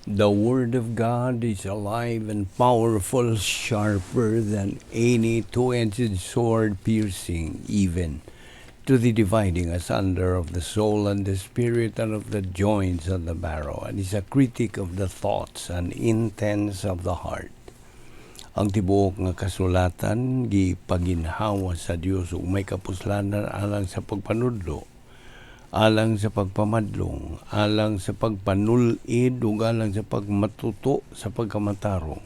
The Word of God is alive and powerful, sharper than any two-edged sword, piercing even to the dividing asunder of the soul and the spirit and of the joints and the marrow, and is a critic of the thoughts and intents of the heart. Ang tibuok nga kasulatan gipaginhawa sa Dios ug may kapuslanan alang sa pagpanudlo, alang sa pagpamadlong, alang sa pagpanulid ug alang sa pagmatuto sa pagkamatarong.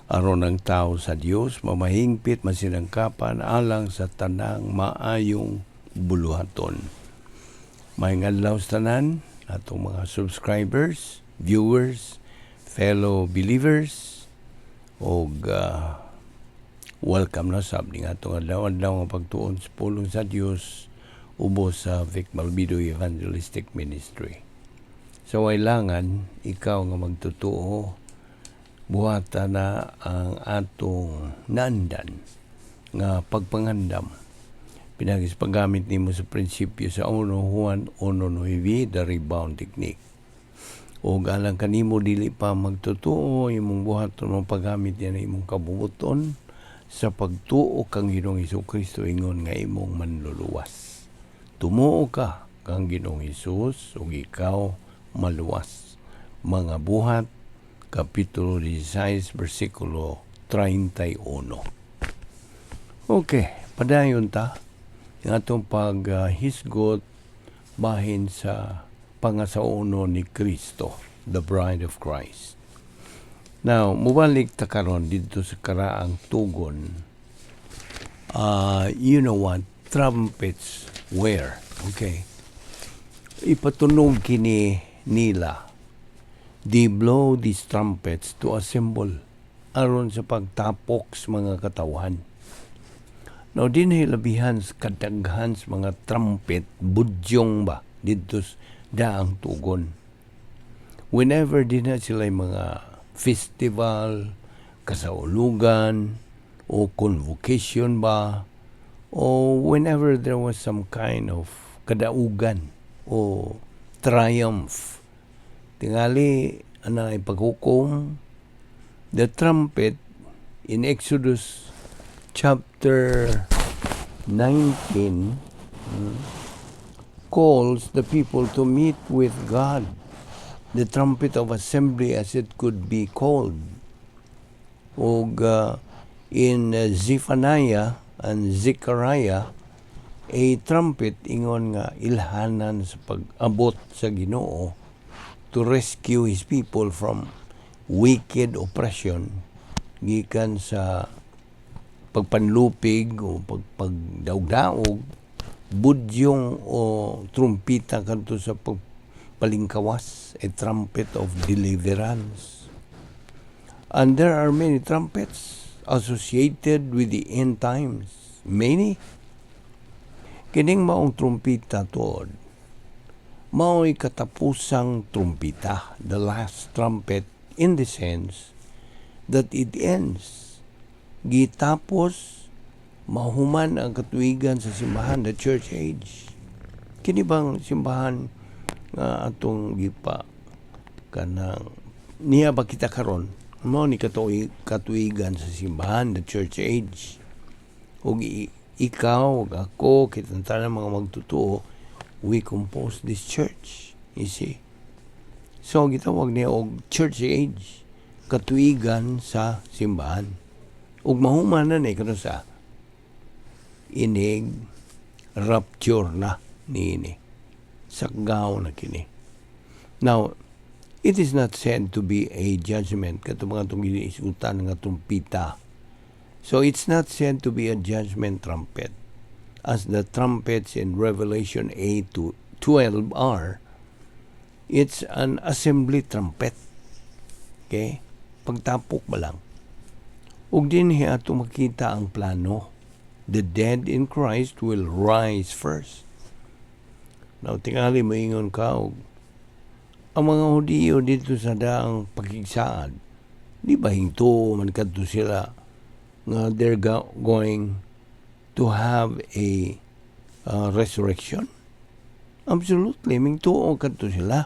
Aron ang tao sa Dios mamahingpit masinangkapan alang sa tanang maayong buluhaton. May ngadlaw sa tanan atong mga subscribers, viewers, fellow believers, og welcome na sab ning atong adlaw-adlaw nga pagtuon sa pulong sa Dios ubos sa Balbido Evangelistic Ministry. So kailangan ikaw nga magtutuo, buhata na ang atong naandan nga pagpangandam. Pinagis paggamit nimo sa prinsipyo sa 1 Juan 1:9, the rebound technique. O galang kanimo dili pa magtutuo, imong buhaton mong paggamit yan imong kabubuton sa pagtuo kang Ginoong Hesukristo ingon nga imong manluluwas. Tumuo ka kang Ginoong Hesus ug ikaw maluwas. Mga buhat, Kapitulo 16, versikulo 31. Okay, padayon ta ang atong paghisgot bahin sa pangasauno ni Kristo, the Bride of Christ. Now, mubalik ta karon dito sa karaang tugon. You know what? Trumpets were. Okay. Ipatunog kini nila. They blow these trumpets to assemble aron sa pagtapok sa mga katawhan. Now, din labihan sa kadaghan sa mga trumpet, budyong ba, dito daang tugon. Whenever din na sila mga festival, kasaulugan, o convocation ba, o whenever there was some kind of kadaugan o triumph, tingali anay paghukom, the trumpet in Exodus chapter 19 calls the people to meet with God. The trumpet of assembly as it could be called. Og in Zephaniah and Zechariah, a trumpet ingon nga ilhanan sa pag-abot sa Ginoo to rescue His people from wicked oppression gikan sa pagpanlupig o pagdaog-daog, budyong o trumpita kanto sa pagpalingkawas, a trumpet of deliverance. And there are many trumpets associated with the end times. Many. Kining maong trumpita tuod, mao'y katapusang trumpita, the last trumpet, in the sense that it ends. Gitapos, mahuman ang katuigan sa simbahan, the church age. Kini bang simbahan nga atong gipa kanang niya ba kita karon? Mao ni katuigan sa simbahan, the church age. Ug ikaw, ug ako, kitang tanan mga magtutuo, we compose this church. You see? So, gitawag niya og church age, katuigan sa simbahan. Ug mahuman na ni kuno sa inig rapture na niini. Sakgaw na kini. Now, it is not said to be a judgment kato mga itong isutan nga trumpita. So it's not said to be a judgment trumpet as the trumpets in Revelation 8-12 are. It's an assembly trumpet. Okay? Pagtapok ba lang. Ug din ato makita ang plano. The dead in Christ will rise first. Now, tingali maingon ka, ang mga Hudiyo dito sa daang pagkigsaad, di ba hinto man kadto sila nga they're going to have a resurrection? Absolutely, mingtuo kadto sila.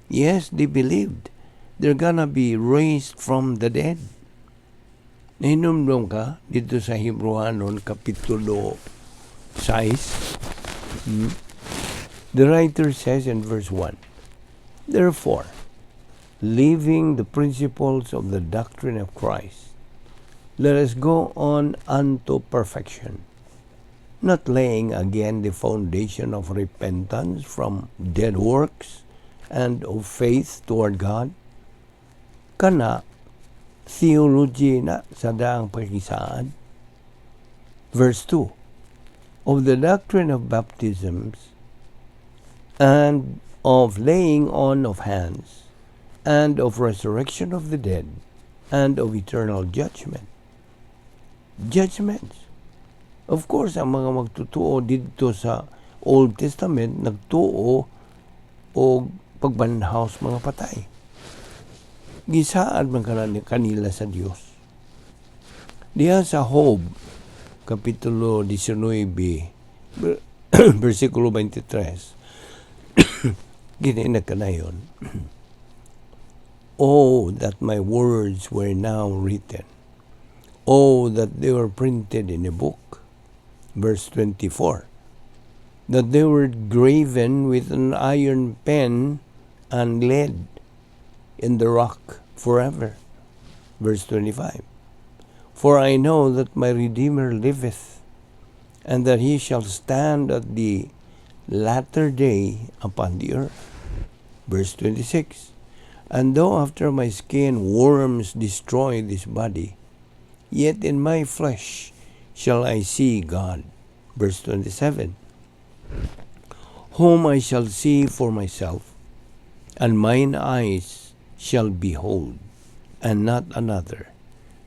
Yes, they believed they're gonna be raised from the dead. Nahinumdum ka dito sa Hebrewanon Kapitulo 6. The writer says in verse 1, "Therefore, leaving the principles of the doctrine of Christ, let us go on unto perfection, not laying again the foundation of repentance from dead works and of faith toward God." Kana, theology na sa daang pakisaad. Verse 2, "Of the doctrine of baptisms, and of laying on of hands, and of resurrection of the dead, and of eternal judgment." Judgments. Of course, ang mga magtutuo dito sa Old Testament, nagtuo o pagbanhaws mga patay. Gisaad man kanila sa Dios. Diya sa Job, Kapitulo 19, versikulo 23, giniinag ka na yun. "Oh, that my words were now written. Oh, that they were printed in a book." Verse 24, "That they were graven with an iron pen and lead in the rock forever." Verse 25, "For I know that my Redeemer liveth, and that he shall stand at the latter day upon the earth." Verse 26, "And though after my skin worms destroy this body, yet in my flesh shall I see God." Verse 27, "Whom I shall see for myself, and mine eyes shall behold, and not another,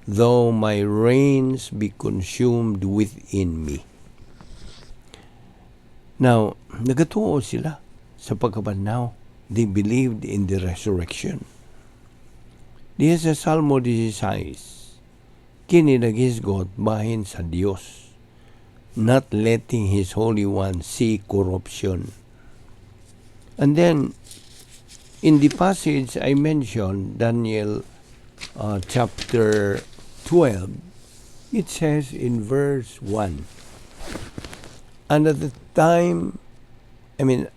though my reins be consumed within me." Now, nagatuo sila sa pagkabanhaw. They believed in the resurrection. Diya sa Salmo 16, kini naghisgot bahin sa Dios, not letting His Holy One see corruption. And then, in the passage I mentioned, Daniel chapter 12, it says in verse 1, "And at the time, and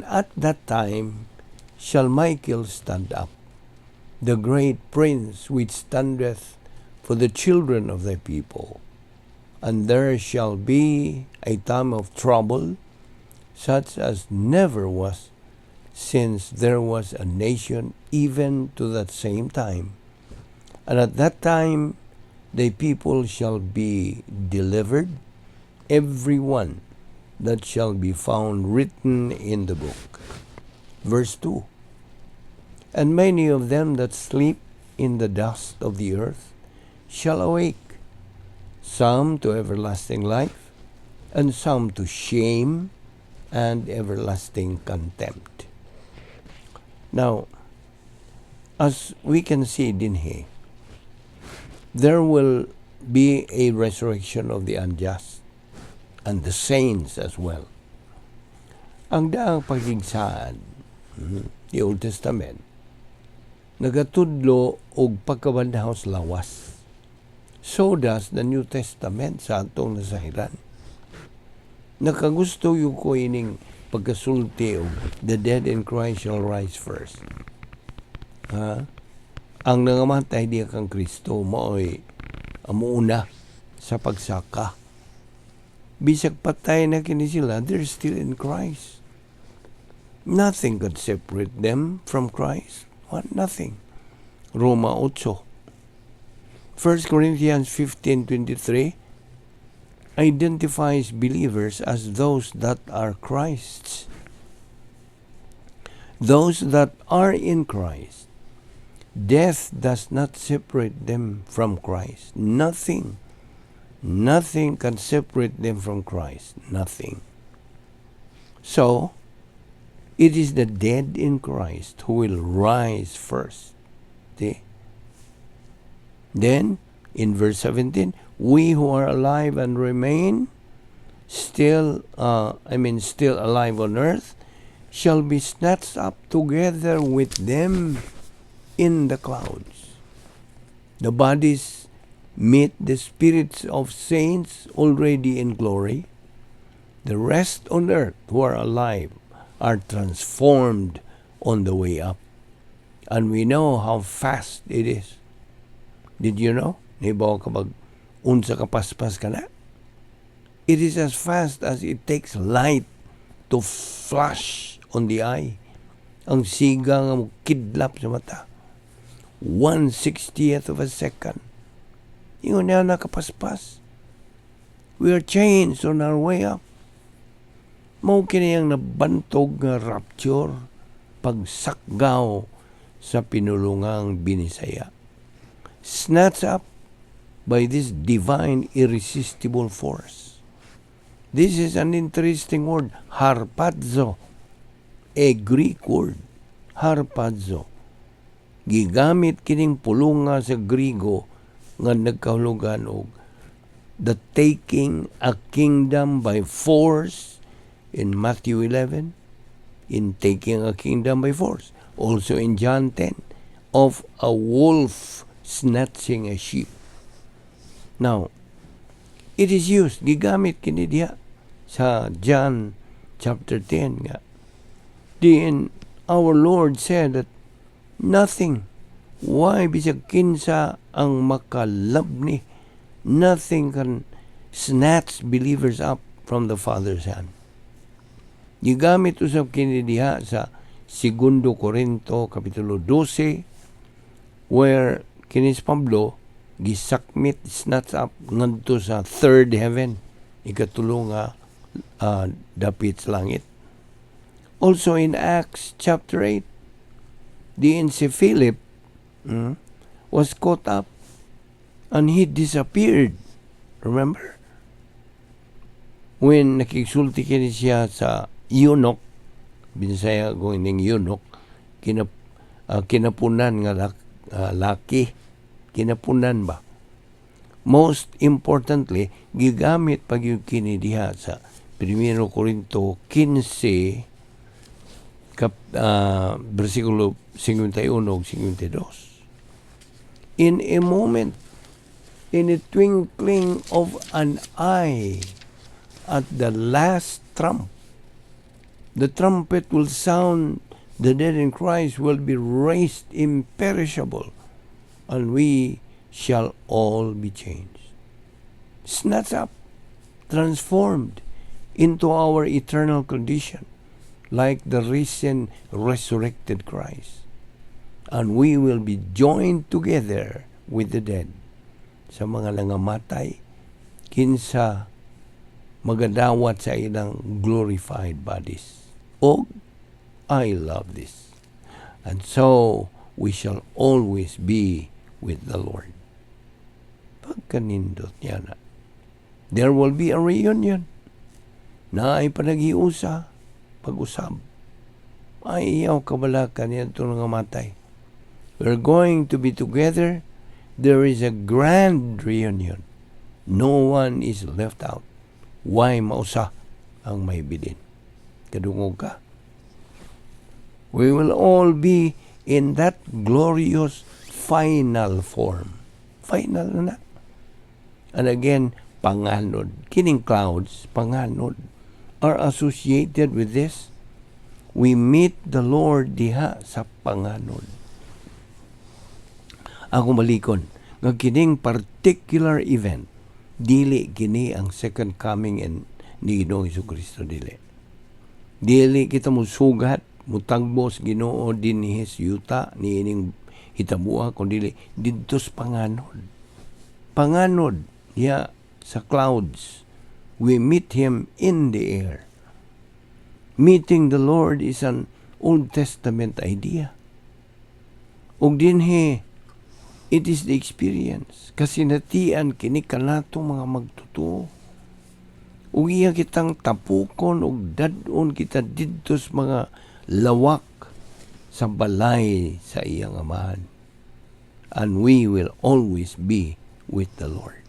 at that time shall Michael stand up, the great prince which standeth for the children of thy people. And there shall be a time of trouble, such as never was since there was a nation, even to that same time. And at that time thy people shall be delivered, every one that shall be found written in the book." Verse 2, "And many of them that sleep in the dust of the earth shall awake, some to everlasting life, and some to shame and everlasting contempt." Now, as we can see din here, there will be a resurrection of the unjust and the saints as well. Ang daang pagigsaan, the Old Testament, nagatudlo og pagkabanhaws lawas. So does the New Testament sa atong nasahiran. Nakagusto yung ko ining pagkasulti og the dead in Christ shall rise first. Ang nangamatay diya kang Kristo mao'y amuuna sa pagsaka. Bisag patay na kini sila, they're still in Christ. Nothing could separate them from Christ. What? Nothing. Roma 8. 1 Corinthians 15:23 identifies believers as those that are Christ's. Those that are in Christ. Death does not separate them from Christ. Nothing. Nothing can separate them from Christ. Nothing. So, it is the dead in Christ who will rise first. See? Then, in verse 17, we who are alive and remain still alive on earth shall be snatched up together with them in the clouds. The bodies meet the spirits of saints already in glory. The rest on earth who are alive are transformed on the way up. And we know how fast it is. Did you know? Nibaw kapag unsa kapaspas ka na? It is as fast as it takes light to flash on the eye. Ang siga nga mo kidlap sa mata. 1/60th of a second. Ingon na nakapaspas. We are changed on our way up. Mao kini ang nabantog nga rapture, pagsakgaw sa pinulungang binisaya. Snatched up by this divine irresistible force. This is an interesting word, harpazo. A Greek word, harpazo. Gigamit kining pulunga sa Griego nga nagkahulugan og the taking a kingdom by force in Matthew 11, in taking a kingdom by force. Also in John 10, of a wolf snatching a sheep. Now, it is used, gigamit kini diha sa John chapter 10 nga. Then our Lord said that nothing, why bisag kinsa ang makalabni, nothing can snatch believers up from the Father's hand. Gigamit usab kini diha sa 2 Corinto kapitulo 12 where kinis Pablo gisakmit snatch up ngadto sa third heaven, ikatulo nga dapit sa langit. Also in Acts chapter 8, diin si Philip was caught up and he disappeared. Remember? When nakigsulti kini siya sa eunuch, binisaya going ning eunuch, kinapunan nga laki, kinapunan ba? Most importantly, gigamit pag yung kini diha sa 1 Corinto 15, versikulo 51 52. In a moment, in a twinkling of an eye, at the last trump, the trumpet will sound, the dead in Christ will be raised imperishable, and we shall all be changed. Snatched up, transformed into our eternal condition, like the risen, resurrected Christ. And we will be joined together with the dead sa mga nangamatay kinsa magadawat sa ilang glorified bodies. Oh, I love this. And so, we shall always be with the Lord. Pagkanindot niya na. There will be a reunion. Na ay panagiusa, pag-usab. Ay iyaw kabalakan niya ito nga matay. We're going to be together. There is a grand reunion. No one is left out. Why mausa ang may bilin? Kadungog ka. We will all be in that glorious final form. Final na. And again, panganod. Kining clouds, panganod, are associated with this. We meet the Lord diha sa panganod. Ako malikon, nga kining particular event, dili kini ang second coming ni Ginoong Jesucristo dili. Dili kita mo sugat, mutagbos Ginoo din ni yuta ni ining hitabuha kundi didtos panganod. Panganod ya sa clouds. We meet Him in the air. Meeting the Lord is an Old Testament idea. Og dinhi, it is the experience. Kasinatian kini kanatong mga magtutuo. Ug iya kitang tapukon ug dadon kita didtos mga lawak sa balay sa iyang amahan. And we will always be with the Lord.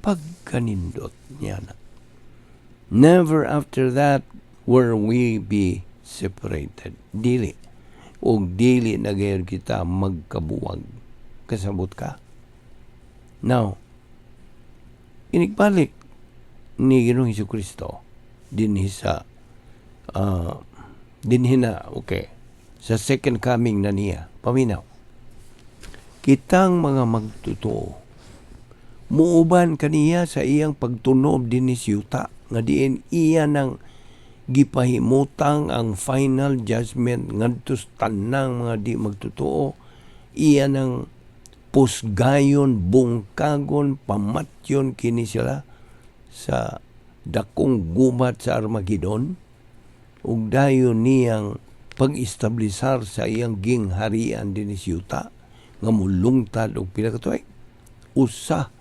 Pagkanindot niya na. Never after that will we be separated. Dili. O dili na gayon kita magkabuwag. Kasabot ka. Now, inigbalik ni Ginoong Hesukristo dinhi sa sa second coming na niya. Paminaw. Kitang mga magtotoo, muuban kaniya sa iyang pagtunob dinhi sa yuta nga diin iya nang gipahimutang ang final judgment ngadto sa tanang mga di magtotoo. Iya nang pusgayon, bungkagon, pamatyon kini sila sa dakong gubat sa Armageddon, ug dayon niyang pag-establisar sa iyang gingharian dinhi sa yuta nga mulungtad og pila ka tuig, 1,000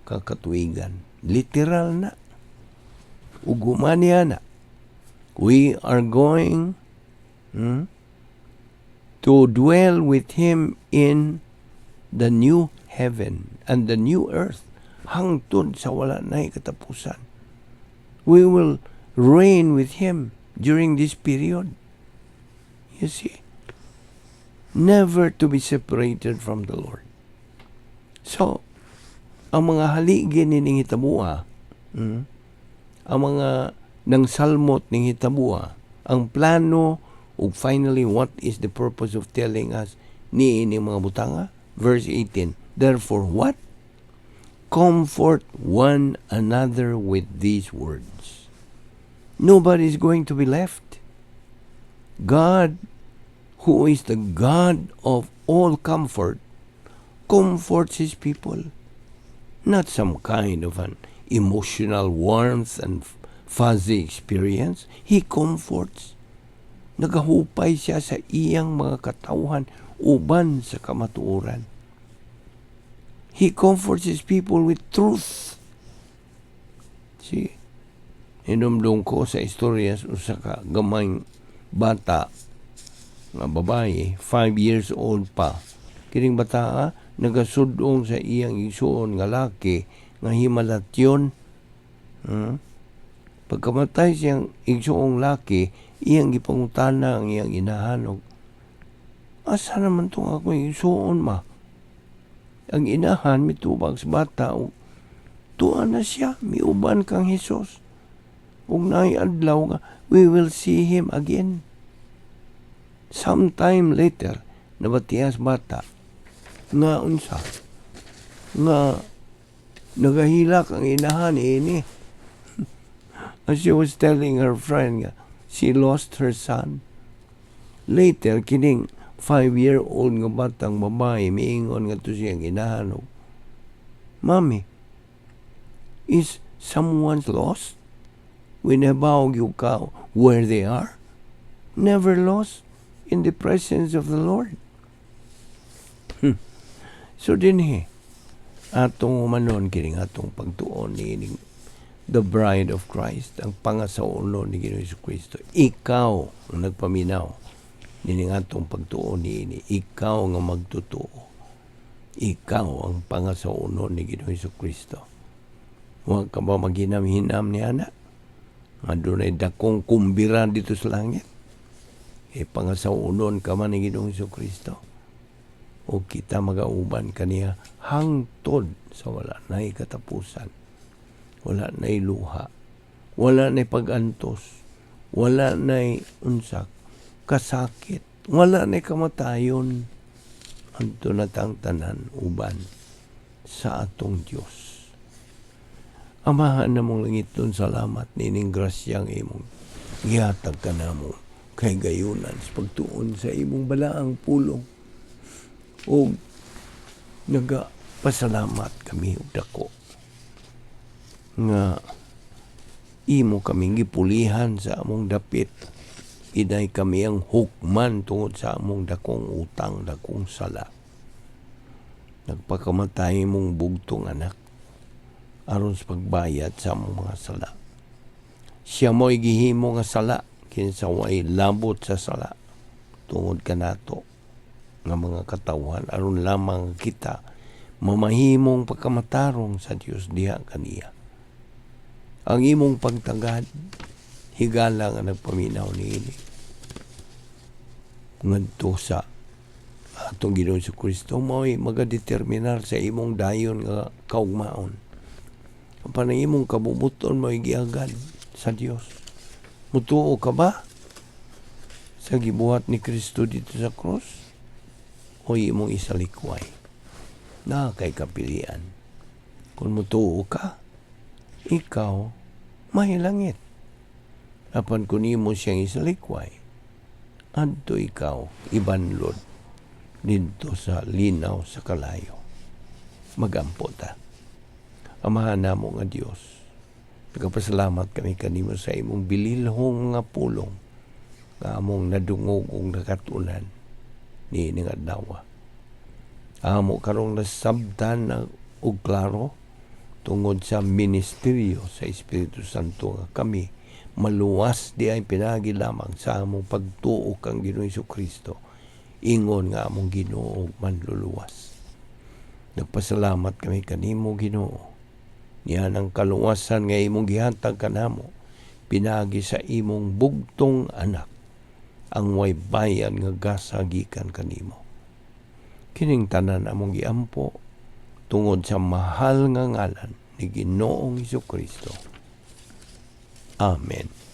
ka katuigan. Literal na. Ug humaniya na. We are going to dwell with Him in the new heaven and the new earth, hangtod sa wala na'y katapusan. We will reign with Him during this period. You see, never to be separated from the Lord. So, ang mga haligi nining hitabua, ang mga nang salmot ning hitabua, ang plano, ug finally, what is the purpose of telling us ni ining mga butanga? Verse 18, therefore what? Comfort one another with these words. Nobody is going to be left. God, who is the God of all comfort, comforts His people. Not some kind of an emotional warmth and fuzzy experience. He comforts. Nagahupay siya sa iyang mga katawhan uban sa kamatuoran. He comforts His people with truth. See, inumdum ko sa istorya sa gamay bata nga babae, 5 years old pa. Kining bata nagasudong sa iyang igsuon nga laki nga himalatyon. Pagkamatay siyang igsuong laki, iyang gipangutana ang iyang inahan, asa naman itong ako igsuon ma? Ang inahan mitubag sa bata, tuwa na siya, miuban kang Hesus. Ug naay adlaw nga, we will see Him again. Sometime later, nabatiyas bata, nga unsa, nga nagahilak ang inahan ini. As she was telling her friend nga, she lost her son. Later, kining 5-year-old nga batang babae, miingon nga to siyang inahan, Mommy, is someone's lost? Winabawag yung ka where they are? Never lost in the presence of the Lord. So dinhi, atong umanon kining atong pagtuon ni the bride of Christ, ang pangasaulo ni Ginoong Jesucristo. Ikaw ang nagpaminaw nining atong pagtuon niini. Ikaw nga magtotoo. Ikaw ang pangasaulo ni Ginoong Jesucristo. Huwag ka ba maghinam-hinam ni ana? Nga doon ay dakong kumbira dito sa langit. Pangasaunon ka man ni Ginoong Jesucristo. O kita magauban kaniya hangtod sa wala na'y katapusan. Wala na'y luha. Wala na'y pagantos. Wala na'y unsak. Kasakit. Wala na'y kamatayon. Anto natang tanan uban sa atong Diyos. Amahan na mong langit doon, salamat nining grasyang imong gihatag ka na mo kay gayunan sa pagtuon sa imong balaang pulong. O nagapasalamat kami og dako nga imo kaming gipulihan sa among dapit. Inay kami ang hukman tungod sa among dakong utang, dakong sala. Nagpakamatay mong bugtong anak aron sa pagbayad sa among mga sala. Siya mo'y gihimo nga sala kinsa way labot sa sala tungod kanato nga mga katawhan aron lamang kita mamahimong pagkamatarong sa Dios diha kaniya. Ang imong pagtagad higala nga nagpaminaw niini ngadto sa atong Ginoong Kristo mao'y magadeterminar sa imong dayon nga kaugmaon. Ang panay imong kabubuton mao'y giagad sa Dios. Mutuo ka ba sa gibuhat ni Kristo dito sa krus? O imong isalikway? Na kay kapilian. Kung mutuo ka, ikaw mahilangit. Apan kung imo siyang isalikway, adto ikaw ibanlod dito sa linaw sa kalayo. Magampo ta. Amahan namo nga Dios, nagapasalamat kami kanimo sa imong bililhong nga pulong nga among nadungog ug nakatunan ni nga adlaw. Amo karong nasabtan na og klaro tungod sa ministeryo sa Espiritu Santo nga kami maluwas di ay pinagi lamang sa among pagtuo kang Ginoong Jesucristo, ingon nga among Ginoo manluluwas. Nagpasalamat kami kanimo Ginoo, niyan ang kaluwasan nga imong gihatag kanamo pinagi sa imong bugtong anak, ang way bayan nga gasa gikan kanimo. Kining tanan among giampo tungod sa mahal nga ngalan ni Ginoong Jesucristo. Amen.